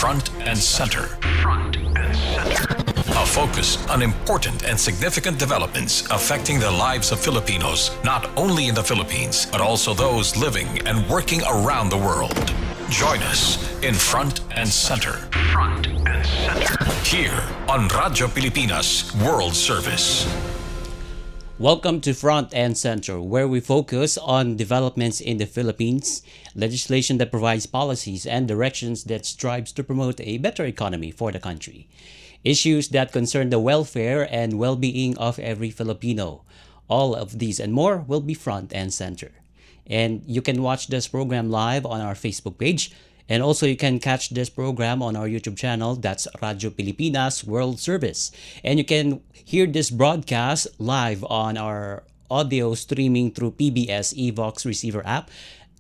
Front and Center. Front and Center. A focus on important and significant developments affecting the lives of Filipinos, not only in the Philippines, but also those living and working around the world. Join us in Front and Center. Front and Center. Here on Radyo Pilipinas World Service. Welcome to Front and Center, where we focus on developments in the Philippines, legislation that provides policies and directions that strives to promote a better economy for the country, issues that concern the welfare and well-being of every Filipino. All of these and more will be Front and Center. And you can watch this program live on our Facebook page. And also you can catch this program on our YouTube channel, that's Radyo Pilipinas World Service. And you can hear this broadcast live on our audio streaming through PBS Evox receiver app.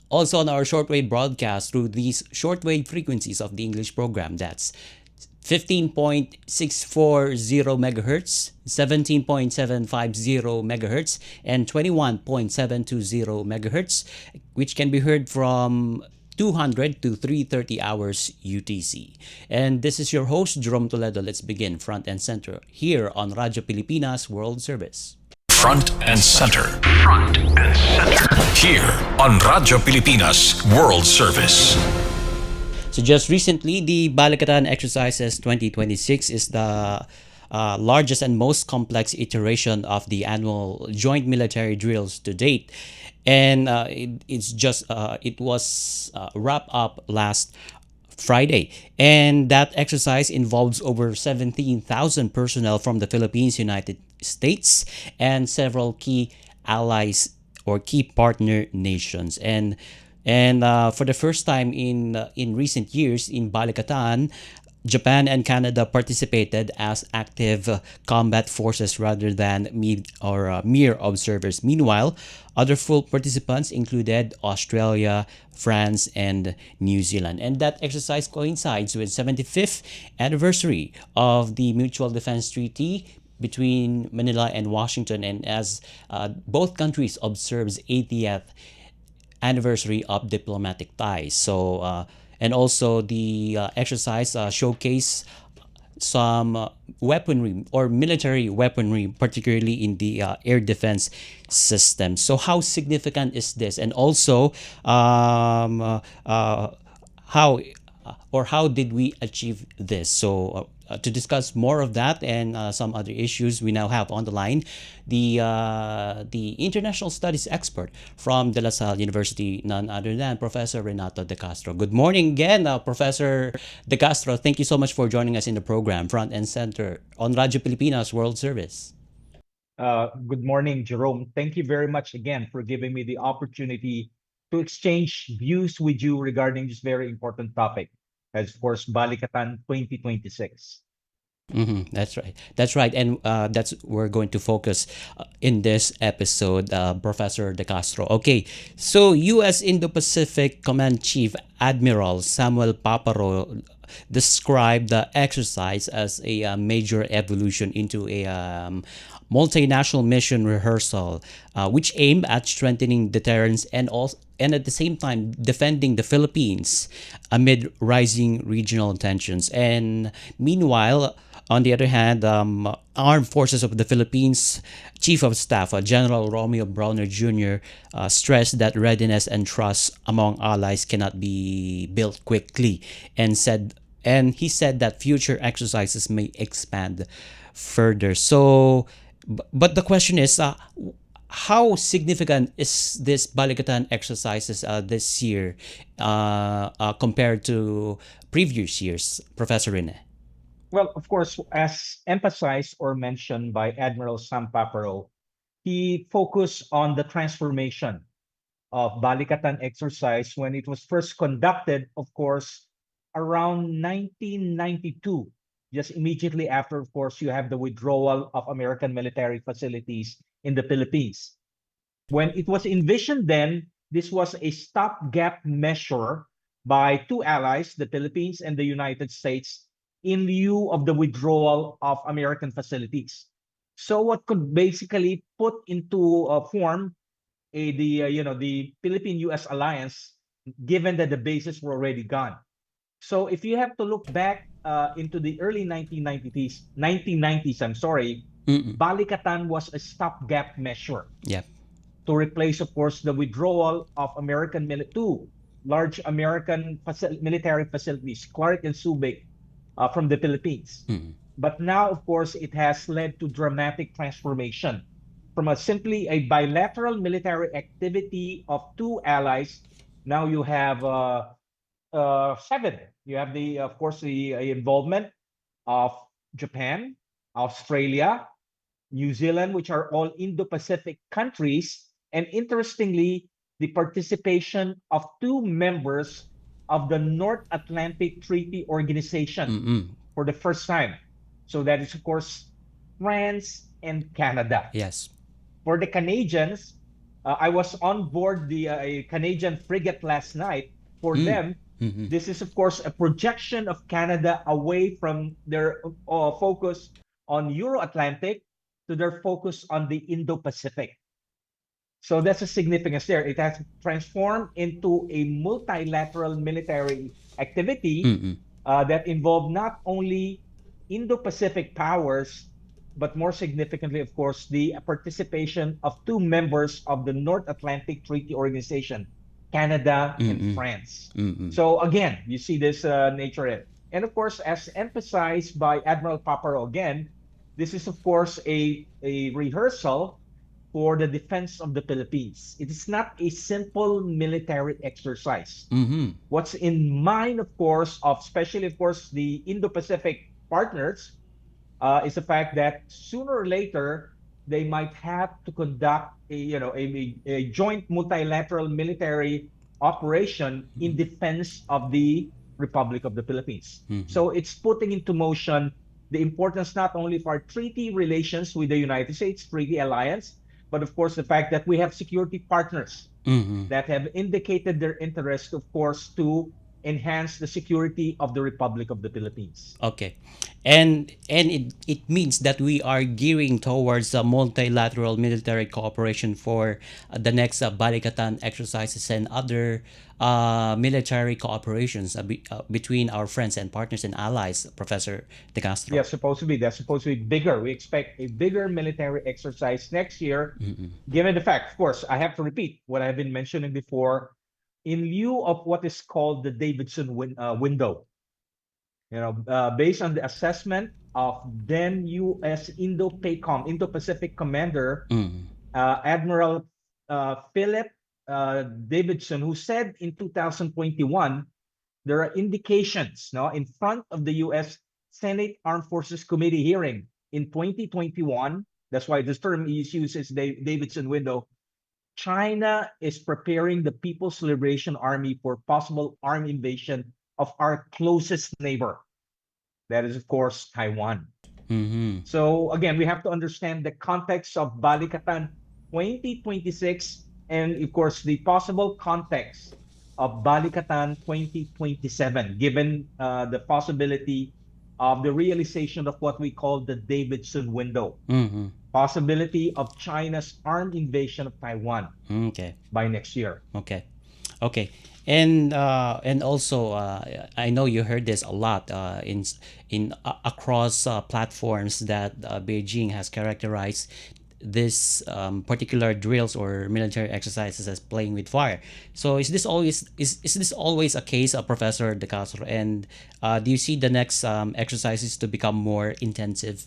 Also on our shortwave broadcast through these shortwave frequencies of the English program, that's 15.640 megahertz, 17.750 megahertz, and 21.720 megahertz, which can be heard from 200 to 3:30 hours UTC. And this is your host, Jerome Toledo. Let's begin Front and Center here on Radyo Pilipinas World Service. Front and Center. Front and Center. Here on Radyo Pilipinas World Service. So just recently, the Balikatan Exercises 2026 is the largest and most complex iteration of the annual joint military drills to date. And it was wrapped up last Friday. And that exercise involves over 17,000 personnel from the Philippines, United States, and several key allies or key partner nations. And for the first time in recent years in Balikatan, Japan and Canada participated as active combat forces rather than mere observers. Meanwhile, other full participants included Australia, France, and New Zealand. And that exercise coincides with 75th anniversary of the Mutual Defense Treaty between Manila and Washington, and as both countries observes 80th anniversary of diplomatic ties. So and also the exercise showcase some weaponry or military weaponry, particularly in the air defense system. So how significant is this? And also how did we achieve this? So to discuss more of that and some other issues, we now have on the line the international studies expert from De La Salle University, none other than Professor Renato De Castro. Good morning again, Professor De Castro. Thank you so much for joining us in the program, Front and Center on Radyo Pilipinas World Service. Good morning, Jerome. Thank you very much again for giving me the opportunity to exchange views with you regarding this very important topic, as of course, Balikatan 2026. That's right. That's right. And we're going to focus in this episode, Professor De Castro. Okay, so U.S. Indo-Pacific Command Chief Admiral Samuel Paparo described the exercise as a major evolution into a multinational mission rehearsal, which aimed at strengthening deterrence and at the same time defending the Philippines amid rising regional tensions. And meanwhile, on the other hand, Armed Forces of the Philippines Chief of Staff General Romeo Browner Jr. Stressed that readiness and trust among allies cannot be built quickly, and he said that future exercises may expand further. So, but the question is, how significant is this Balikatan exercises this year compared to previous years, Professor Rene? Well, of course, as emphasized or mentioned by Admiral Sam Paparo, he focused on the transformation of Balikatan exercise when it was first conducted, of course, around 1992. Just immediately after, of course, you have the withdrawal of American military facilities in the Philippines. When it was envisioned then, this was a stopgap measure by two allies, the Philippines and the United States, in lieu of the withdrawal of American facilities. So what could basically put into form the Philippine-U.S. alliance, given that the bases were already gone. So if you have to look back into the early 1990s, I'm sorry, Mm-mm. Balikatan was a stopgap measure Yep. to replace, of course, the withdrawal of two large American military facilities, Clark and Subic, from the Philippines. Mm-mm. But now, of course, it has led to dramatic transformation from simply a bilateral military activity of two allies. Now you have seven. You have of course, the involvement of Japan, Australia, New Zealand, which are all Indo-Pacific countries, and interestingly, the participation of two members of the North Atlantic Treaty Organization Mm-mm. for the first time. So that is, of course, France and Canada. Yes. For the Canadians, I was on board the Canadian frigate last night. For Mm. them, Mm-hmm. this is, of course, a projection of Canada away from their focus on Euro-Atlantic to their focus on the Indo-Pacific. So that's a significance there. It has transformed into a multilateral military activity Mm-mm. that involved not only Indo-Pacific powers, but more significantly, of course, the participation of two members of the North Atlantic Treaty Organization, Canada and Mm-mm. France. Mm-mm. So again, you see this nature in it. And of course, as emphasized by Admiral Paparo again, this is, of course, a rehearsal for the defense of the Philippines. It is not a simple military exercise. Mm-hmm. What's in mind, of course, of especially, of course, the Indo-Pacific partners, is the fact that sooner or later they might have to conduct a joint multilateral military operation in defense of the Republic of the Philippines. Mm-hmm. So it's putting into motion the importance not only of our treaty relations with the United States, treaty alliance, but of course the fact that we have security partners Mm-hmm. that have indicated their interest, of course, to enhance the security of the Republic of the Philippines. Okay. And it means that we are gearing towards a multilateral military cooperation for the next Balikatan exercises and other military cooperations between our friends and partners and allies, Professor De Castro. Yeah, that's supposed to be bigger. We expect a bigger military exercise next year, Mm-mm. given the fact, of course, I have to repeat what I've been mentioning before, in lieu of what is called the Davidson window. Based on the assessment of then U.S. Indo-Pacific Commander Mm-mm. Admiral Philip Davidson, who said in 2021 there are indications, no, in front of the U.S. Senate Armed Forces Committee hearing in 2021. That's why this term is used as Davidson window. China is preparing the People's Liberation Army for possible armed invasion of our closest neighbor. That is, of course, Taiwan. Mm-hmm. So again, we have to understand the context of Balikatan 2026 and, of course, the possible context of Balikatan 2027, given the possibility of the realization of what we call the Davidson window, Mm-hmm. possibility of China's armed invasion of Taiwan Okay. by next year. Okay. Okay. And also I know you heard this a lot across platforms that Beijing has characterized this particular drills or military exercises as playing with fire. So is this always a case, Professor De Castro? And do you see the next exercises to become more intensive?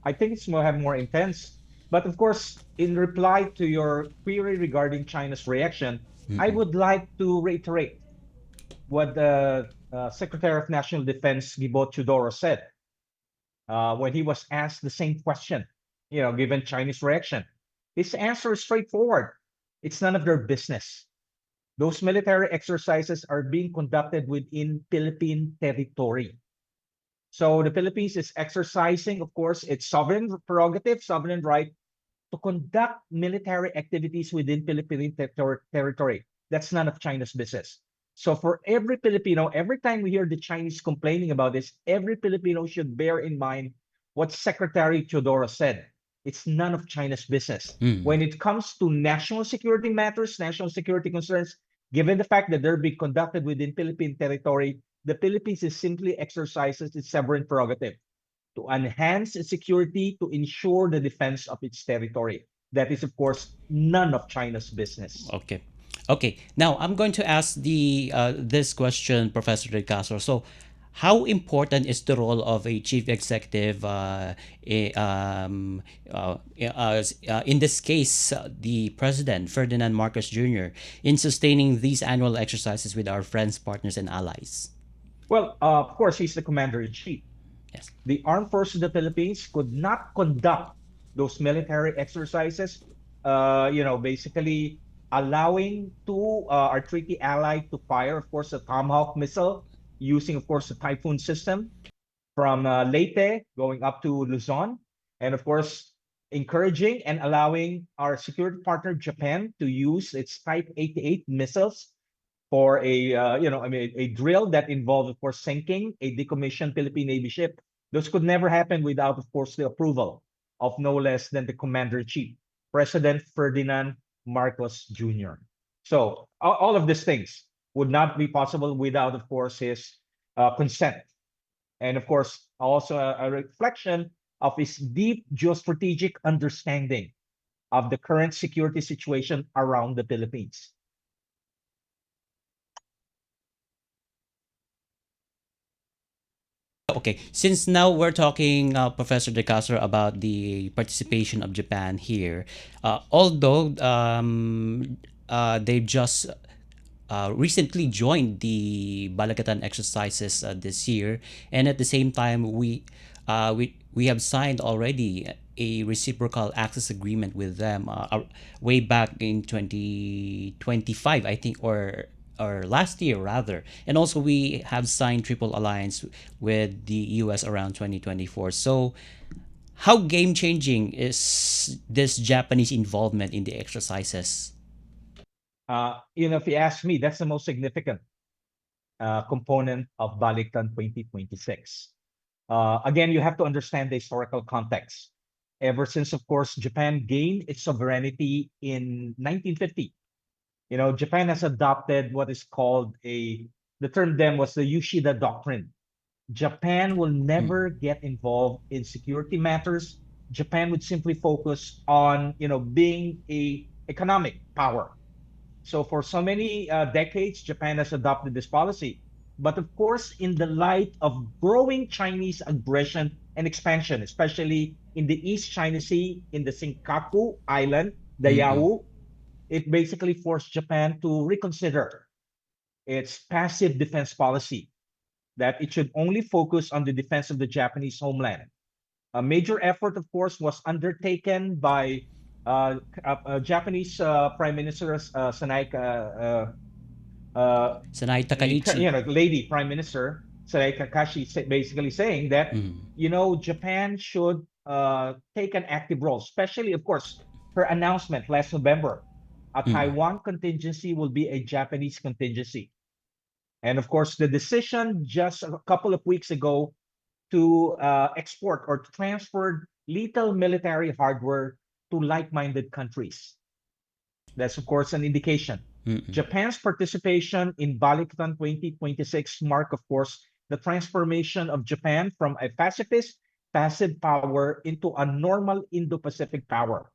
I think it's more have more intense. But of course, in reply to your query regarding China's reaction, I Mm-mm. would like to reiterate what the Secretary of National Defense Gibo Chudoro said when he was asked the same question, given Chinese reaction. His answer is straightforward. It's none of their business. Those military exercises are being conducted within Philippine territory. So the Philippines is exercising, of course, its sovereign prerogative, sovereign right to conduct military activities within Philippine territory. That's none of China's business. So for every Filipino, every time we hear the Chinese complaining about this, every Filipino should bear in mind what Secretary Teodoro said. It's none of China's business. Mm. When it comes to national security matters, national security concerns, given the fact that they're being conducted within Philippine territory, the Philippines is simply exercises its sovereign prerogative to enhance its security to ensure the defense of its territory. That is, of course, none of China's business. Okay. Okay. Now I'm going to ask the this question, Professor De Castro. So, how important is the role of a chief executive in this case, the president, Ferdinand Marcos Jr., in sustaining these annual exercises with our friends, partners, and allies? Well, of course, he's the commander in chief. Yes. The armed forces of the Philippines could not conduct those military exercises, basically allowing to our treaty ally to fire, of course, a Tomahawk missile using, of course, the Typhoon system from Leyte going up to Luzon, and of course, encouraging and allowing our security partner Japan to use its Type 88 missiles for a drill that involved, of course, sinking a decommissioned Philippine Navy ship. Those could never happen without, of course, the approval of no less than the Commander-in-Chief, President Ferdinand Marcos Jr. So all of these things would not be possible without, of course, his consent. And of course, also a reflection of his deep geostrategic understanding of the current security situation around the Philippines. Okay, since now we're talking, Professor De Castro, about the participation of Japan here, although they've just recently joined the Balagatan exercises this year, and at the same time, we have signed already a reciprocal access agreement with them way back in 2025, I think, or last year rather, and also we have signed triple alliance with the US around 2024. So how game changing is this Japanese involvement in the exercises? If you ask me, that's the most significant component of Baliktan 2026. Again, you have to understand the historical context. Ever since, of course, Japan gained its sovereignty in 1950, Japan has adopted what is called the term then was the Yoshida Doctrine. Japan will never get involved in security matters. Japan would simply focus on, being a economic power. So for so many decades, Japan has adopted this policy. But of course, in the light of growing Chinese aggression and expansion, especially in the East China Sea, in the Senkaku Island, the Yahoo, it basically forced Japan to reconsider its passive defense policy, that it should only focus on the defense of the Japanese homeland. A major effort, of course, was undertaken by Japanese Prime Minister Sanai Takaichi. Lady Prime Minister Sanai Kakashi basically saying that, Japan should take an active role, especially, of course, her announcement last November. A Taiwan contingency will be a Japanese contingency. And of course, the decision just a couple of weeks ago to export or to transfer lethal military hardware to like-minded countries. That's, of course, an indication. Japan's participation in Baliktan 2026 mark, of course, the transformation of Japan from a pacifist, passive power into a normal Indo-Pacific power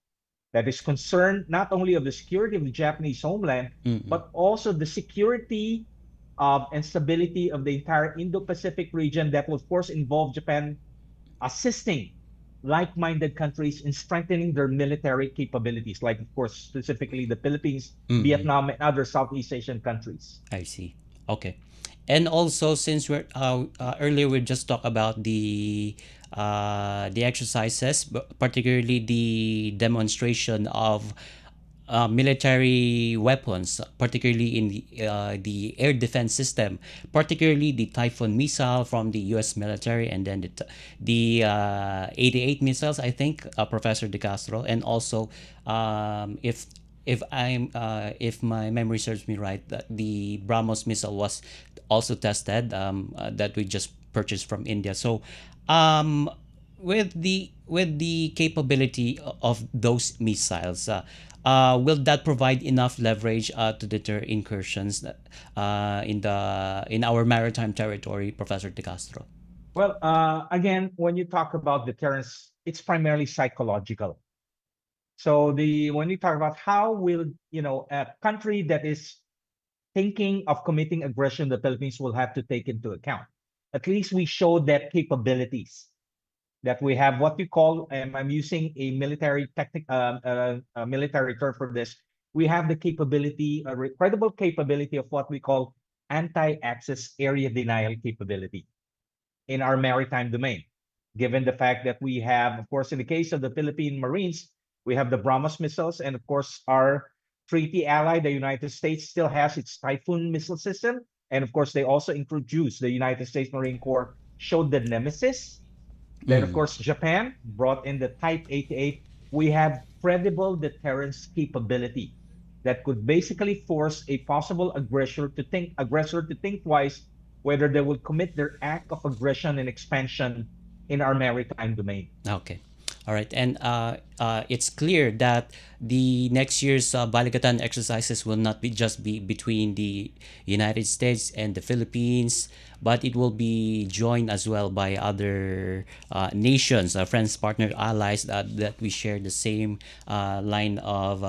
that is concerned not only of the security of the Japanese homeland, but also the security and stability of the entire Indo-Pacific region that will, of course, involve Japan assisting like-minded countries in strengthening their military capabilities, like, of course, specifically the Philippines, Vietnam, and other Southeast Asian countries. I see. Okay. And also, since we're earlier we just talked about the exercises, particularly the demonstration of military weapons, particularly in the air defense system, particularly the Typhoon missile from the U.S. military, and then the 88 missiles, I think, Professor De Castro, and also if my memory serves me right, that the BrahMos missile was also tested that we just purchased from India. So with the with the capability of those missiles, will that provide enough leverage to deter incursions in our maritime territory, Professor De Castro? Well, again, when you talk about deterrence, it's primarily psychological. So the when you talk about how will a country that is thinking of committing aggression, the Philippines will have to take into account. At least we show that capabilities that we have what we call, and I'm using a military military term for this. We have the capability, a credible capability of what we call anti-access area denial capability in our maritime domain. Given the fact that we have, of course, in the case of the Philippine Marines, we have the BrahMos missiles, and of course, our treaty ally, the United States, still has its Typhoon missile system. And of course, they also introduced the United States Marine Corps showed the Nemesis. Then, of Mm. course, Japan brought in the Type 88. We have credible deterrence capability that could basically force a possible aggressor to think twice whether they will commit their act of aggression and expansion in our maritime domain. Okay. All right. And it's clear that the next year's Balikatan exercises will not be just be between the United States and the Philippines, but it will be joined as well by other nations, friends, partner, allies that we share the same line of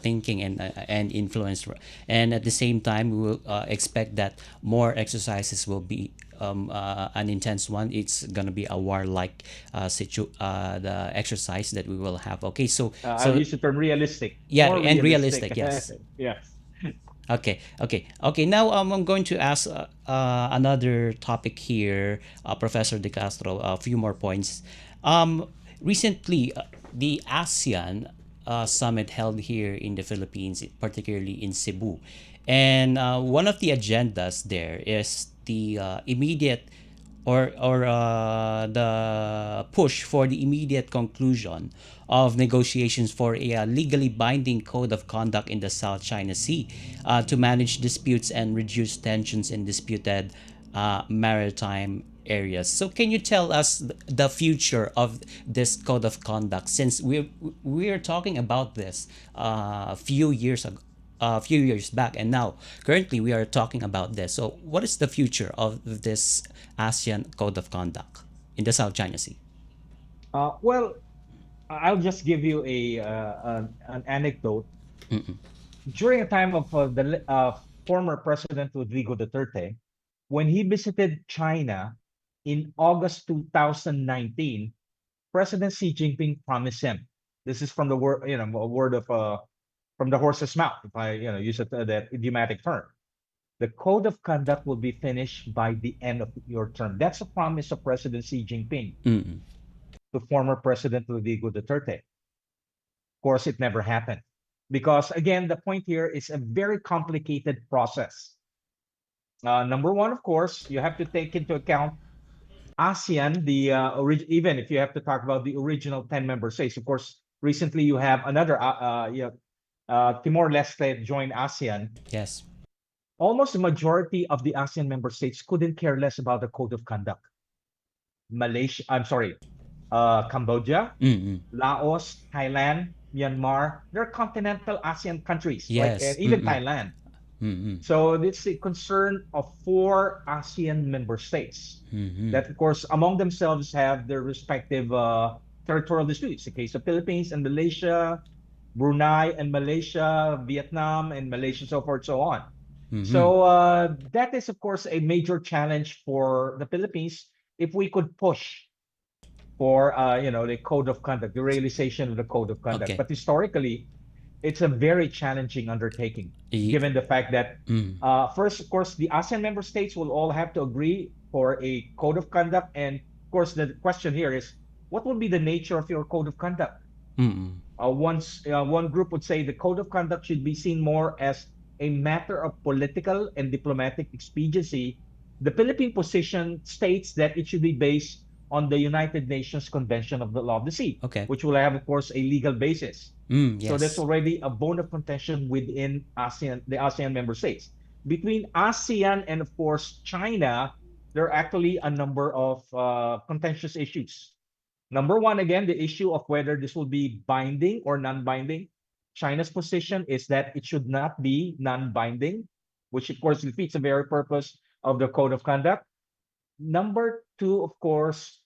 thinking and influence. And at the same time, we will expect that more exercises will be an intense one. It's gonna be a warlike the exercise that we will have. Okay, so I'll use the term realistic, yeah, more and realistic. realistic, yes. Yes. Okay. Now I'm going to ask another topic here, Professor De Castro. A few more points. Recently, the ASEAN summit held here in the Philippines, particularly in Cebu, and one of the agendas there is the immediate or the push for the immediate conclusion of negotiations for a legally binding code of conduct in the South China Sea to manage disputes and reduce tensions in disputed maritime areas. So, can you tell us the future of this code of conduct, since we're talking about this a few years back, and now currently we are talking about this. So, what is the future of this ASEAN Code of Conduct in the South China Sea? Well, I'll just give you an anecdote. Mm-mm. During a time of the former President Rodrigo Duterte, when he visited China in August 2019, President Xi Jinping promised him. This is from the word, a word of from the horse's mouth, if I, use that idiomatic term. The code of conduct will be finished by the end of your term. That's a promise of President Xi Jinping Mm-mm. to former President Rodrigo Duterte. Of course, it never happened because, again, the point here is a very complicated process. Number one, of course, you have to take into account ASEAN, even if you have to talk about the original 10 member states. Of course, recently you have another Timor-Leste joined ASEAN. Yes. Almost the majority of the ASEAN member states couldn't care less about the code of conduct. Cambodia, Mm-mm. Laos, Thailand, Myanmar, they're continental ASEAN countries, like Yes. even Mm-mm. Thailand. Mm-mm. So it's a concern of 4 ASEAN member states Mm-hmm. that, of course, among themselves have their respective territorial disputes. The case of Philippines and Malaysia, Brunei and Malaysia, Vietnam and Malaysia, so forth, so on. Mm-hmm. So that is, of course, a major challenge for the Philippines if we could push for the code of conduct, the realization of the code of conduct. Okay. But historically, it's a very challenging undertaking, Ye- given the fact that Mm. first, of course, the ASEAN member states will all have to agree for a code of conduct. And of course, the question here is, what will be the nature of your code of conduct? Mm-mm. One group would say the code of conduct should be seen more as a matter of political and diplomatic expediency. The Philippine position states that it should be based on the United Nations Convention of the Law of the Sea, Okay. which will have, of course, a legal basis. So that's Yes. already a bone of contention within ASEAN, the ASEAN member states. Between ASEAN and, of course, China, there are actually a number of contentious issues. Number one, again, the issue of whether this will be binding or non-binding. China's position is that it should not be non-binding, which of course defeats the very purpose of the code of conduct. Number two, of course,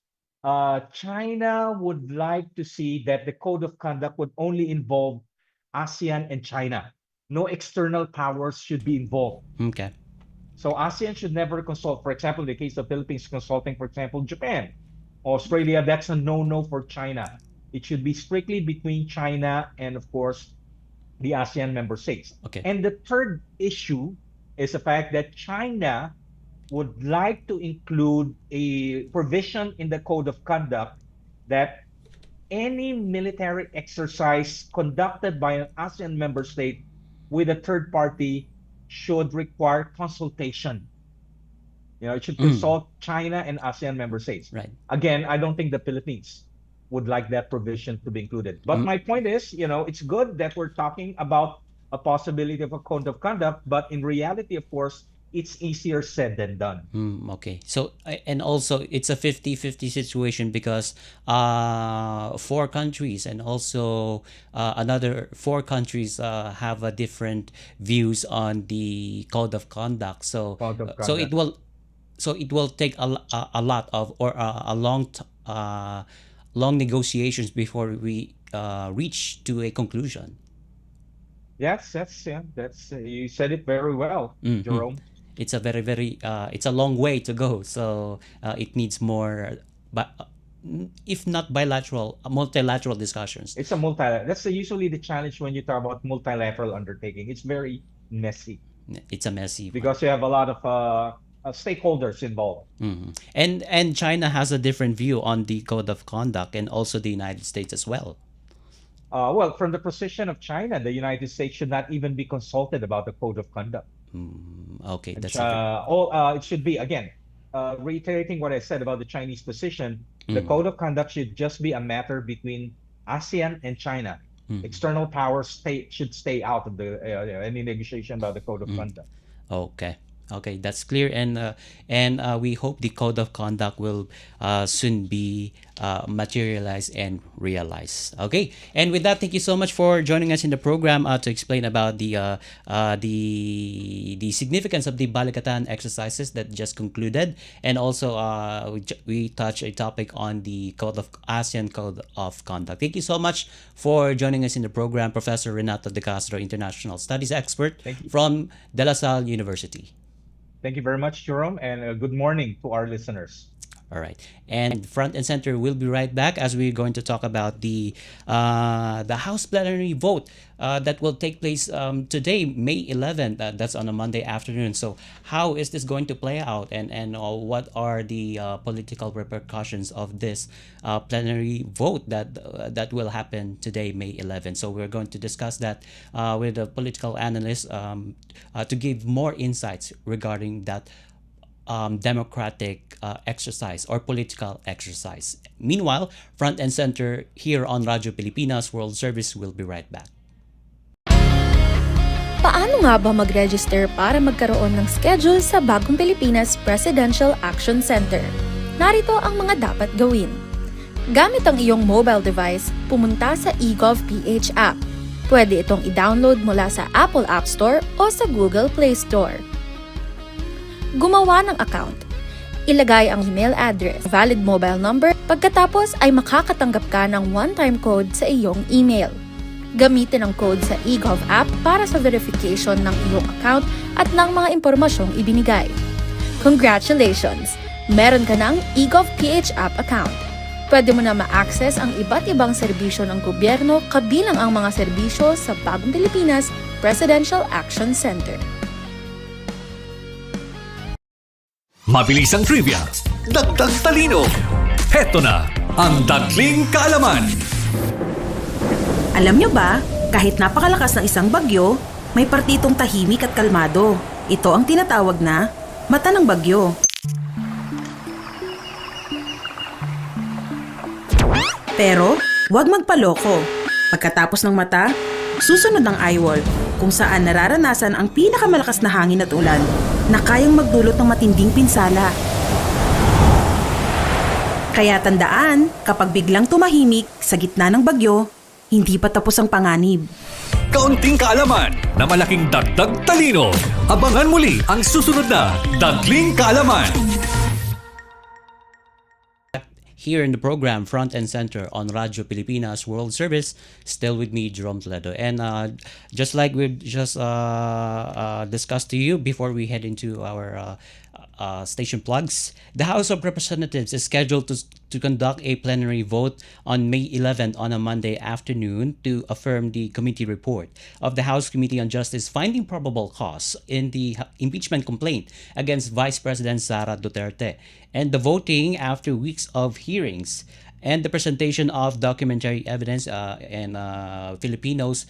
China would like to see that the code of conduct would only involve ASEAN and China. No external powers should be involved. Okay. So ASEAN should never consult. For example, in the case of Philippines consulting, for example, Japan, Australia, that's a no-no for China. It should be strictly between China and, of course, the ASEAN member states. Okay. And the third issue is the fact that China would like to include a provision in the code of conduct that any military exercise conducted by an ASEAN member state with a third party should require consultation. It should consult China and ASEAN member states. Right. Again, I don't think the Philippines would like that provision to be included. But my point is, it's good that we're talking about a possibility of a code of conduct, but in reality, of course, it's easier said than done. Okay. So, and also it's a 50-50 situation because four countries and also another four countries have a different views on the code of conduct. So, Code of so conduct. it will take a lot of or a long negotiations before we reach to a conclusion. Yes, that's you said it very well, Jerome. It's a very it's a long way to go, so it needs more but if not bilateral, multilateral discussions. It's that's usually the challenge when you talk about multilateral undertaking. It's very messy It's a messy one. because you have a lot of stakeholders involved. And China has a different view on the code of conduct, and also the United States as well. Well, from the position of China, the United States should not even be consulted about the code of conduct. Okay, that's It should be, again, reiterating what I said about the Chinese position, the code of conduct should just be a matter between ASEAN and China. External powers should stay out of the any negotiation about the code of conduct. Okay, that's clear, and we hope the code of conduct will soon be materialized and realized. Okay, and with that, thank you so much for joining us in the program to explain about the significance of the Balikatan exercises that just concluded, and also we touch a topic on the ASEAN Code of Conduct. Thank you so much for joining us in the program, Professor Renato De Castro, International Studies expert from De La Salle University. Thank you very much, Jerome, and good morning to our listeners. All right, and front and center, we'll be right back as we're going to talk about the House plenary vote that will take place today, May 11th. That's on a Monday afternoon. So how is this going to play out, and what are the political repercussions of this plenary vote that will happen today, May 11th? So we're going to discuss that with a political analyst to give more insights regarding that democratic exercise or political exercise. Meanwhile, front and center here on Radyo Pilipinas World Service will be right back. Paano nga ba mag-register para magkaroon ng schedule sa Bagong Pilipinas Presidential Action Center? Narito ang mga dapat gawin. Gamit ang iyong mobile device, pumunta sa eGovPH app. Pwede itong i-download mula sa Apple App Store o sa Google Play Store. Gumawa ng account. Ilagay ang email address, valid mobile number, pagkatapos ay makakatanggap ka ng one-time code sa iyong email. Gamitin ang code sa eGov app para sa verification ng iyong account at ng mga impormasyong ibinigay. Congratulations! Meron ka ng eGovPH app account. Pwede mo na ma-access ang iba't ibang serbisyo ng gobyerno kabilang ang mga serbisyo sa Bagong Pilipinas Presidential Action Center. Mabilis ang trivia, dagdag talino. Heto na ang Dagling Kaalaman. Alam nyo ba, kahit napakalakas ng isang bagyo, may partitong tahimik at kalmado. Ito ang tinatawag na mata ng bagyo. Pero, huwag magpaloko. Pagkatapos ng mata, susunod ang eyewall, kung saan nararanasan ang pinakamalakas na hangin at ulan na kayang magdulot ng matinding pinsala. Kaya tandaan, kapag biglang tumahimik sa gitna ng bagyo, hindi pa tapos ang panganib. Kaunting kaalaman na malaking dagdag talino. Abangan muli ang susunod na Dagling Kaalaman. Here in the program, Front and Center on Radyo Pilipinas World Service, still with me, Jerome Toledo. And just like we just discussed to you before we head into our station plugs, the House of Representatives is scheduled to conduct a plenary vote on May 11th on a Monday afternoon to affirm the committee report of the House Committee on Justice finding probable cause in the impeachment complaint against Vice President Sara Duterte. And the voting after weeks of hearings and the presentation of documentary evidence and Filipinos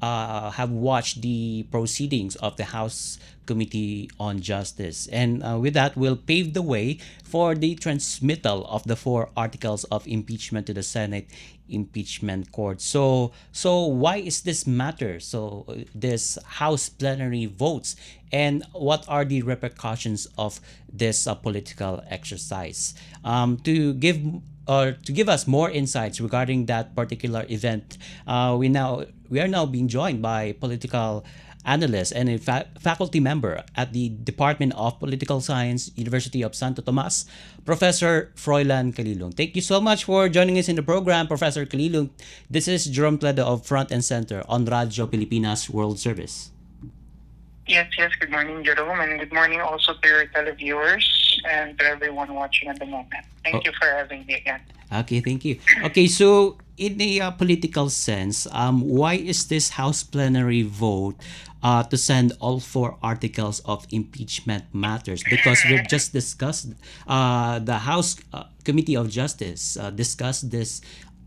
have watched the proceedings of the House Committee on Justice. And with that, will pave the way for the transmittal of the 4 articles of impeachment to the Senate Impeachment Court. So why is this matter? So this House plenary votes, and what are the repercussions of this political exercise? To give us more insights regarding that particular event, we are now being joined by political analyst and a faculty member at the Department of Political Science, University of Santo Tomas, Professor Froilan Calilong. Thank you so much for joining us in the program, Professor Calilong. This is Jerome Toledo of Front and Center on Radyo Pilipinas World Service. Yes. Good morning, Jerome, and good morning also to your televiewers and to everyone watching at the moment. Thank you for having me again. Okay, thank you. Okay, so in a political sense, why is this House plenary vote to send all 4 articles of impeachment matters? Because we've just discussed the House Committee of Justice discussed this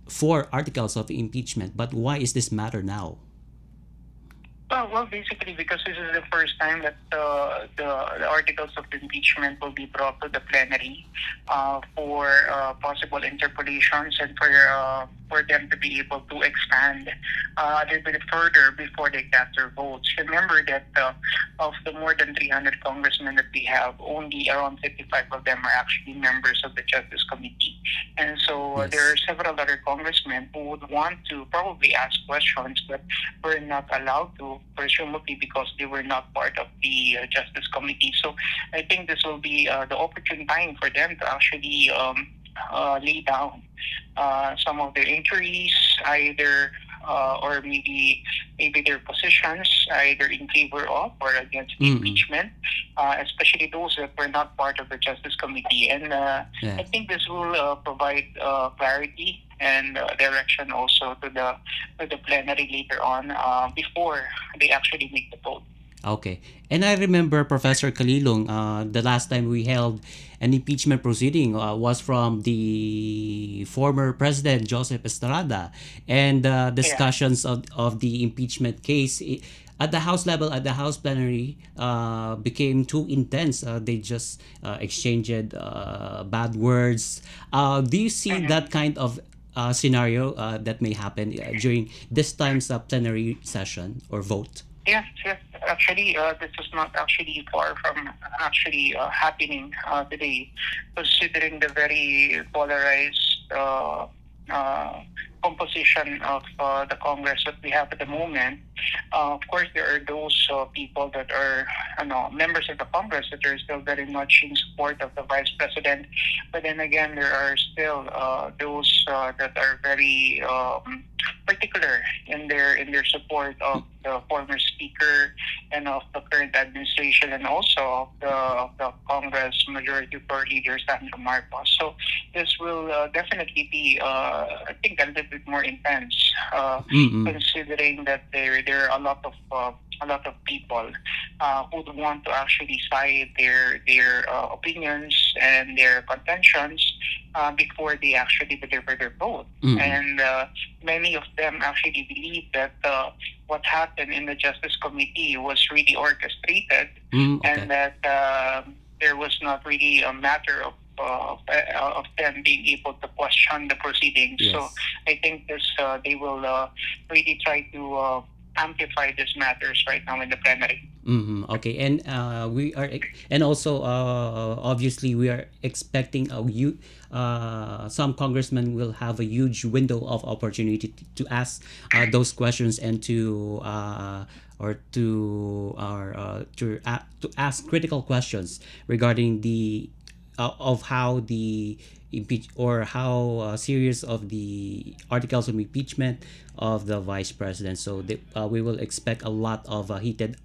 4 articles of impeachment, but why is this matter now? Well, basically because this is the first time that the articles of impeachment will be brought to the plenary for possible interpolations and for them to be able to expand a little bit further before they cast their votes. Remember that of the more than 300 congressmen that we have, only around 55 of them are actually members of the Justice Committee. And so Yes. there are several other congressmen who would want to probably ask questions, but were not allowed to, presumably because they were not part of the Justice Committee. So I think this will be the opportune time for them to actually lay down some of their inquiries, either or maybe their positions, either in favor of or against the impeachment, especially those that were not part of the Justice Committee. And I think this will provide clarity and direction also to the plenary later on before they actually make the vote. Okay. And I remember, Professor Calilong, the last time we held an impeachment proceeding was from the former President Joseph Estrada, and discussions of the impeachment case at the House level, at the House plenary, became too intense. They just exchanged bad words. Do you see that kind of scenario that may happen during this time's plenary session or vote? Yes. Actually, this is not actually far from actually happening today, considering the very polarized composition of the Congress that we have at the moment. Of course, there are those people that are members of the Congress that are still very much in support of the Vice President. But then again, there are still those that are very particular in their support of the former Speaker and of the current administration, and also of the Congress Majority Floor Leader Sandro Marcos. So this will definitely be, I think, a little bit more intense, considering that there are a lot of people who would want to actually cite their opinions and their contentions before they actually deliver their vote. And many of them actually believe that what happened in the Justice Committee was really orchestrated, and that there was not really a matter of them being able to question the proceedings. Yes. So I think they will really try to amplify these matters right now in the plenary. Okay, and and also obviously we are expecting some congressmen will have a huge window of opportunity to ask those questions and to or to ask critical questions regarding the of how the impeach or how serious of the articles of impeachment of the vice president. So we will expect a lot of heated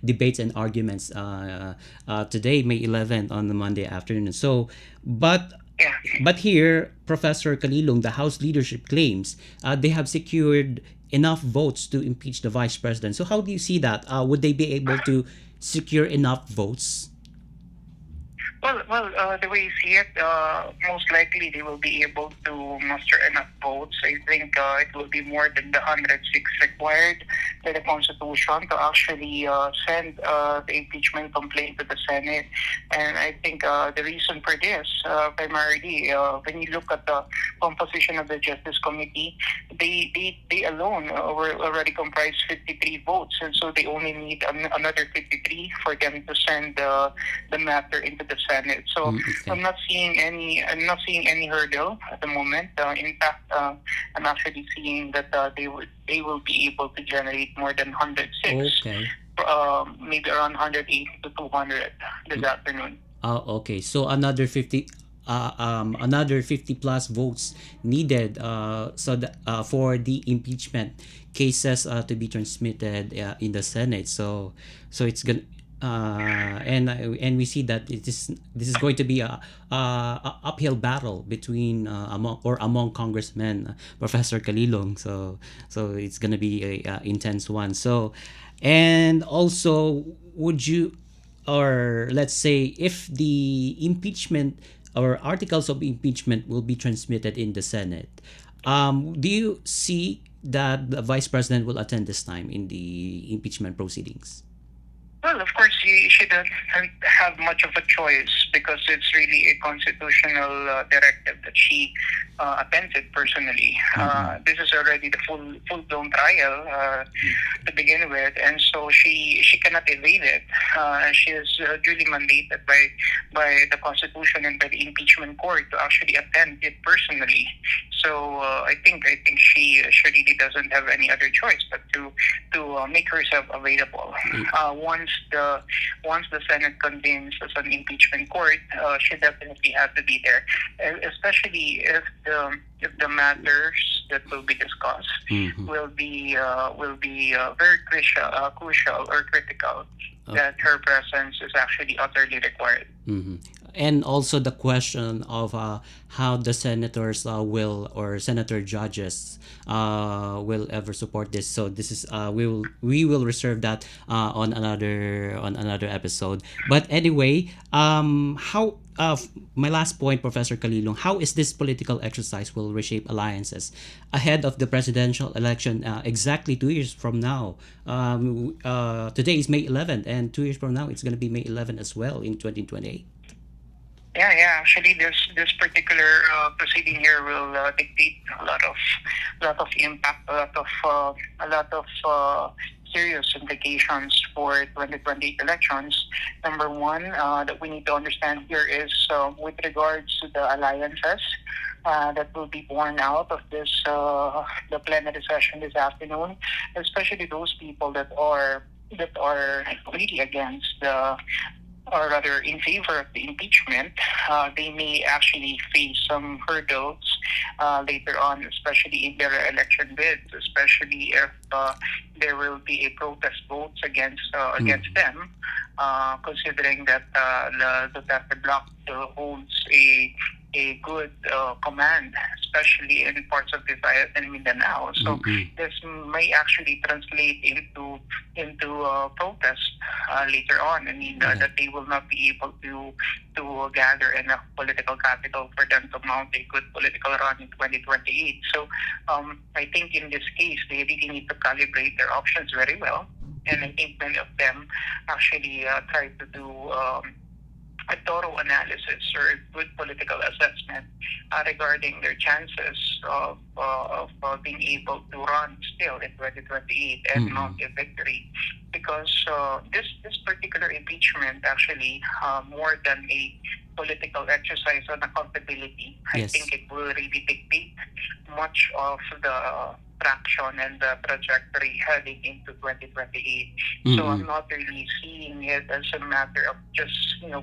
debates and arguments today, May 11th, on the Monday afternoon. So, but Yeah. but here, Professor Kalilong, the House leadership claims they have secured enough votes to impeach the vice president. So, how do you see that? Would they be able to secure enough votes? Well, the way you see it, most likely they will be able to muster enough votes. I think it will be more than the 106 required by the Constitution to actually send the impeachment complaint to the Senate. And I think the reason for this, primarily, when you look at the composition of the Justice Committee, they alone were already comprised 53 votes, and so they only need another 53 for them to send the matter into the Senate. So Okay. I'm not seeing any hurdle at the moment. In fact, I'm actually seeing that they will be able to generate more than 106, Okay. maybe around 180 to 200 this afternoon. Okay. So another 50 plus votes needed for the impeachment cases to be transmitted in the Senate. So it's gonna and we see that this is going to be a uphill battle between among congressmen, Professor Kalilong. So it's gonna be a intense one. So, and also, would you, or let's say, if the impeachment or articles of impeachment will be transmitted in the Senate, do you see that the vice president will attend this time in the impeachment proceedings? Well, of course, she doesn't have much of a choice because it's really a constitutional directive that she attended personally. This is already the full-blown trial to begin with, and so she cannot evade it. She is duly mandated by the Constitution and by the impeachment court to actually attend it personally. So I think she really doesn't have any other choice but to make herself available. Once the Senate convenes as an impeachment court, she definitely has to be there, especially if the matters that will be discussed will be very crucial or critical. That her presence is actually utterly required. And also the question of how the senators will, or senator judges will ever support this. So this is we will reserve that on another episode. But anyway, how my last point, Professor Kalilong, how is this political exercise will reshape alliances ahead of the presidential election exactly 2 years from now? Today is May 11th, and 2 years from now it's going to be May 11th as well in 2028. Yeah. Actually, this particular proceeding here will dictate a lot of impact, a lot of serious implications for 2028 elections. Number one, that we need to understand here is with regards to the alliances that will be born out of this the plenary session this afternoon, especially those people that are really against the, or rather in favor of the impeachment. They may actually face some hurdles later on, especially in their election bids, especially if there will be a protest votes against them, considering that the Duterte bloc holds a good command, especially in parts of Visayas and Mindanao. So this may actually translate into protest later on. I mean, that they will not be able to gather enough political capital for them to mount a good political run in 2028. So I think in this case, they really need to calibrate their options very well. And I think many of them actually try to do a thorough analysis or a good political assessment regarding their chances of being able to run still in 2028 and mount a victory. because this particular impeachment actually more than a political exercise on accountability. I Yes. think it will really dictate much of the traction and the trajectory heading into 2028. So I'm not really seeing it as a matter of just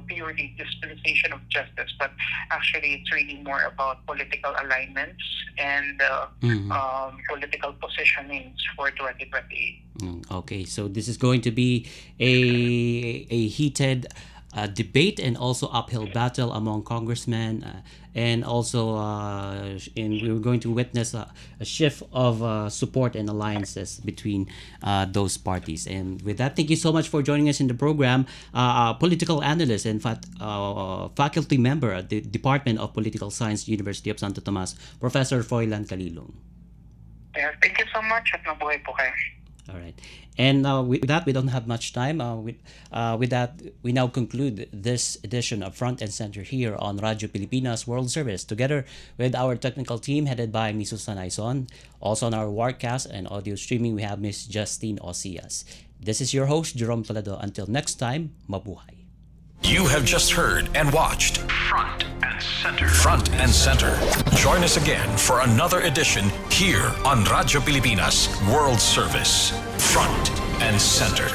purely dispensation of justice, but actually it's really more about political alignments and political positionings for 2028. Okay, so this is going to be a heated debate and also uphill battle among congressmen, and also we're going to witness a shift of support and alliances between those parties. And with that, thank you so much for joining us in the program, political analyst and faculty member at the Department of Political Science, University of Santo Tomas, Professor Froilan Calilong. Yeah, thank you so much at mabuhay po kayo. All right. And with that, we don't have much time. With that, we now conclude this edition of Front and Center here on Radyo Pilipinas World Service, together with our technical team headed by Ms. Susan Aizon. Also on our Warcast and audio streaming, we have Ms. Justine Osias. This is your host, Jerome Toledo. Until next time, mabuhay. You have just heard and watched Front and Center. Front and Center. Join us again for another edition here on Radyo Pilipinas World Service. Front and Center.